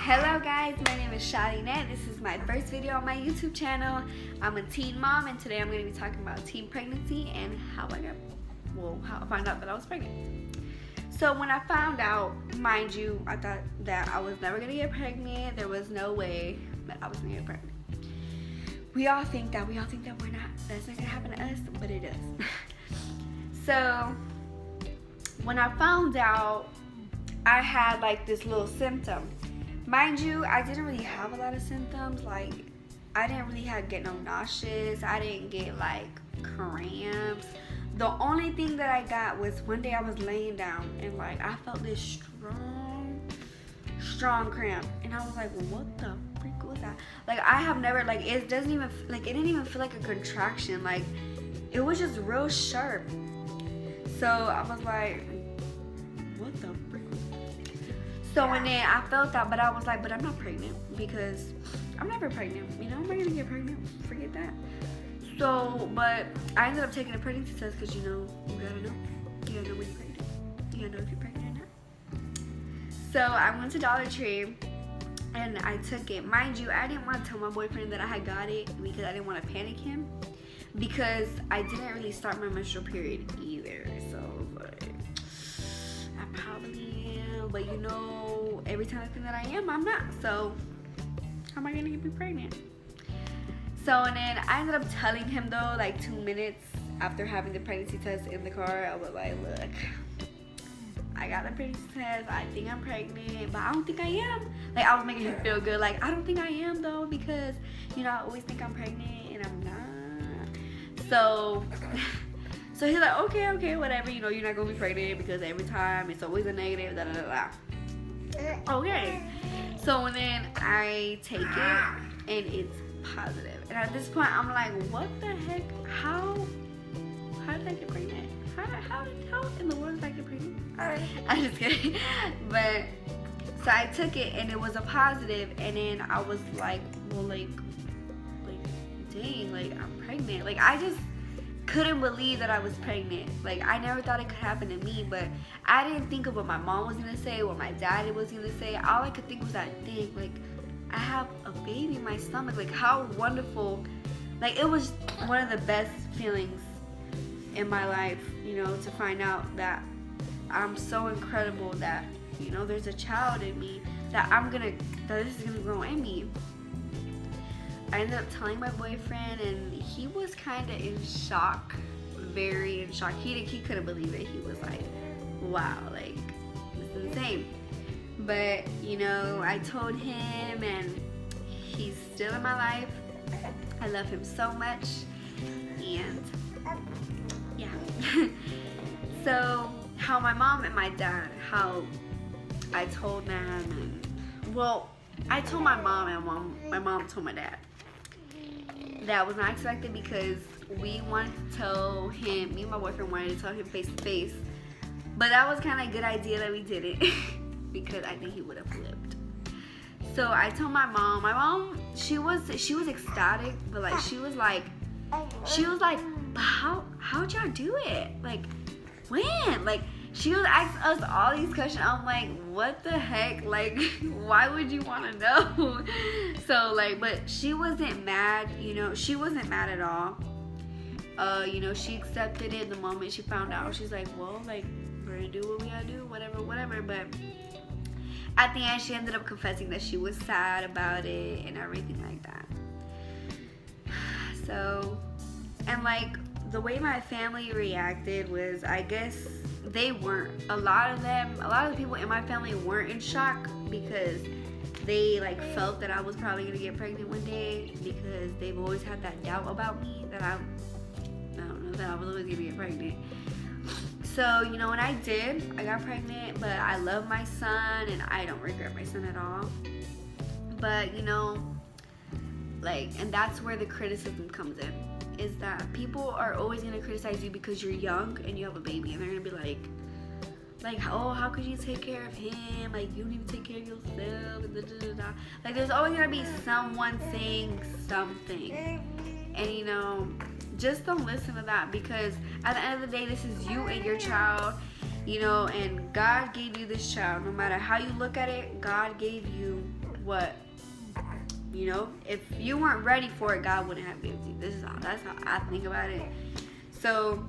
Hello guys, my name is Shalinette. This is my first video on my YouTube channel. I'm a teen mom and today I'm going to be talking about teen pregnancy and how I found out that I was pregnant. So when I found out, mind you, I thought that I was never going to get pregnant. There was no way that I was going to get pregnant. We all think that we're not, that's not going to happen to us, but it does. So when I found out, I had like this little symptom. Mind you, I didn't really have a lot of symptoms. Like, I didn't really get no nauseous. I didn't get like cramps. The only thing that I got was one day I was laying down and like I felt this strong cramp, and I was like, what the freak was that? Like, I have never, like, it didn't even feel like a contraction. Like, it was just real sharp. So I was like, what the freak? So and then I felt that, but I was like, but I'm not pregnant because I'm never pregnant. You know, I'm not gonna get pregnant. Forget that. So, but I ended up taking a pregnancy test because, you know, you gotta know. You gotta know when you're pregnant. You gotta know if you're pregnant or not. So I went to Dollar Tree and I took it. Mind you, I didn't want to tell my boyfriend that I had got it because I didn't want to panic him, because I didn't really start my menstrual period either. So I was like, I probably am, but you know, every time I think that I am, I'm not. So how am I gonna be pregnant? So and then I ended up telling him though, like 2 minutes after having the pregnancy test in the car, I was like, look, I got a pregnancy test, I think I'm pregnant, but I don't think I am. Like, I was making him feel good, like, I don't think I am though, because, you know, I always think I'm pregnant and I'm not. So he's like, okay, whatever, you know, you're not gonna be pregnant because every time it's always a negative, da da da da. Okay. So and then I take it and it's positive. And at this point I'm like, what the heck? How did I get pregnant? How in the world did I get pregnant? I'm just kidding. But so I took it and it was a positive, and then I was like, well, like dang, like I'm pregnant. Like, I just couldn't believe that I was pregnant. Like, I never thought it could happen to me, but I didn't think of what my mom was gonna say, what my dad was gonna say. All I could think was that, dang, like, I have a baby in my stomach. Like, how wonderful. Like, it was one of the best feelings in my life, you know, to find out that I'm so incredible, that, you know, there's a child in me, that this is gonna grow in me. I ended up telling my boyfriend, and he was kind of in shock, very in shock. He couldn't believe it. He was like, wow, like, this is insane. But, you know, I told him, and he's still in my life. I love him so much, and yeah. So how my mom and my dad, how I told them, and well, I told my mom, and my mom told my dad. That was not expected because we wanted to tell him, me and my boyfriend wanted to tell him face to face, but that was kind of a good idea that we did it because I think he would have flipped. So I told my mom. My mom, she was ecstatic, but like she was like, how'd y'all do it? Like, when? Like, she was asking us all these questions. I'm like, what the heck? Like, why would you want to know? So, like, but she wasn't mad, you know. She wasn't mad at all. You know, she accepted it the moment she found out. She's like, well, like, we're going to do what we got to do, whatever. But at the end, she ended up confessing that she was sad about it and everything like that. So, and like, the way my family reacted was, I guess they weren't. A lot of the people in my family weren't in shock because they like felt that I was probably gonna get pregnant one day, because they've always had that doubt about me that I don't know, that I was always gonna get pregnant. So, you know, when I got pregnant, but I love my son and I don't regret my son at all. But, you know, like, and that's where the criticism comes in, is that people are always going to criticize you because you're young and you have a baby, and they're going to be like, oh, how could you take care of him? Like, you don't even take care of yourself. And da, da, da, da. Like, there's always going to be someone saying something. And, you know, just don't listen to that, because at the end of the day, this is you and your child, you know, and God gave you this child. No matter how you look at it, God gave you what, you know, if you weren't ready for it, God wouldn't have given you. That's how I think about it. So,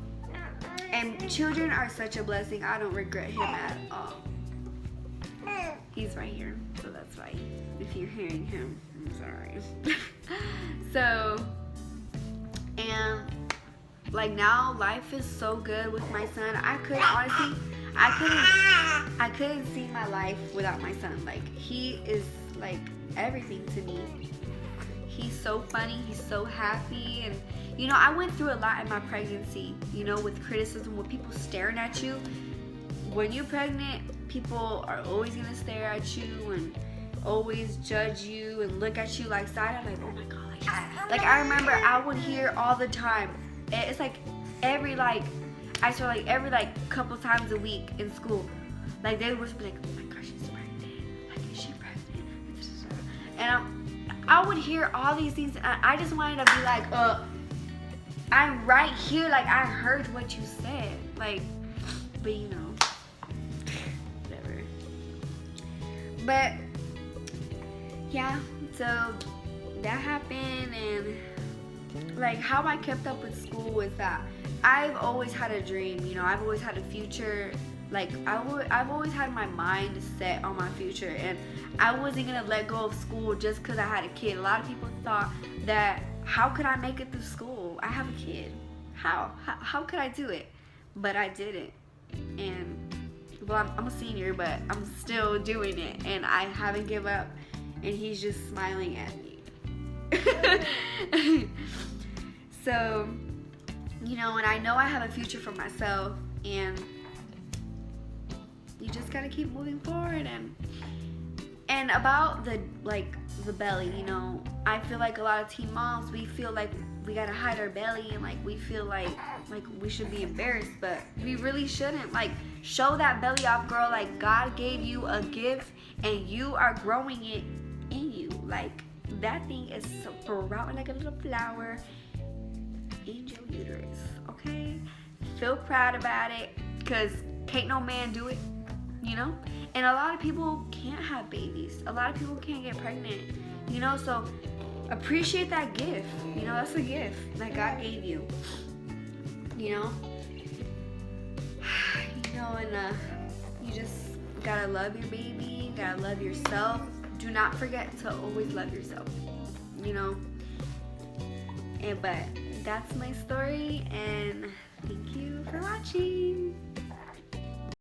and children are such a blessing. I don't regret him at all. He's right here, so that's why if you're hearing him, I'm sorry. So, and like now life is so good with my son. I couldn't see my life without my son. Like, he is like everything to me. He's so funny, he's so happy, and you know, I went through a lot in my pregnancy, you know, with criticism, with people staring at you. When you're pregnant, people are always gonna stare at you and always judge you and look at you like side eye, like, oh my god, like I remember I would hear all the time. It's like every couple times a week in school, like they would be like, oh my gosh, she's pregnant, like is she pregnant? And I would hear all these things, and I just wanted to be like, I'm right here, like I heard what you said, like, but you know, whatever. But yeah, so that happened, and like how I kept up with school was that I've always had a dream, you know, I've always had a future. Like I've always had my mind set on my future, and I wasn't gonna let go of school just because I had a kid. A lot of people thought that, how could I make it through school? I have a kid. How could I do it? But I did it, and well, I'm a senior, but I'm still doing it, and I haven't given up. And he's just smiling at me. So, you know, and I know I have a future for myself, and you just gotta keep moving forward. And about the belly, you know, I feel like a lot of teen moms, we feel like we gotta hide our belly, and like we feel like we should be embarrassed, but we really shouldn't. Like, show that belly off, girl. Like, God gave you a gift, and you are growing it in you. Like, that thing is sprouting like a little flower in your uterus. Okay, feel proud about it, because can't no man do it, you know. And a lot of people can't have babies, a lot of people can't get pregnant, you know. So appreciate that gift, you know. That's a gift that God gave you, you know. You know, and you just gotta love your baby, gotta love yourself. Do not forget to always love yourself, you know. And but that's my story, and thank you for watching.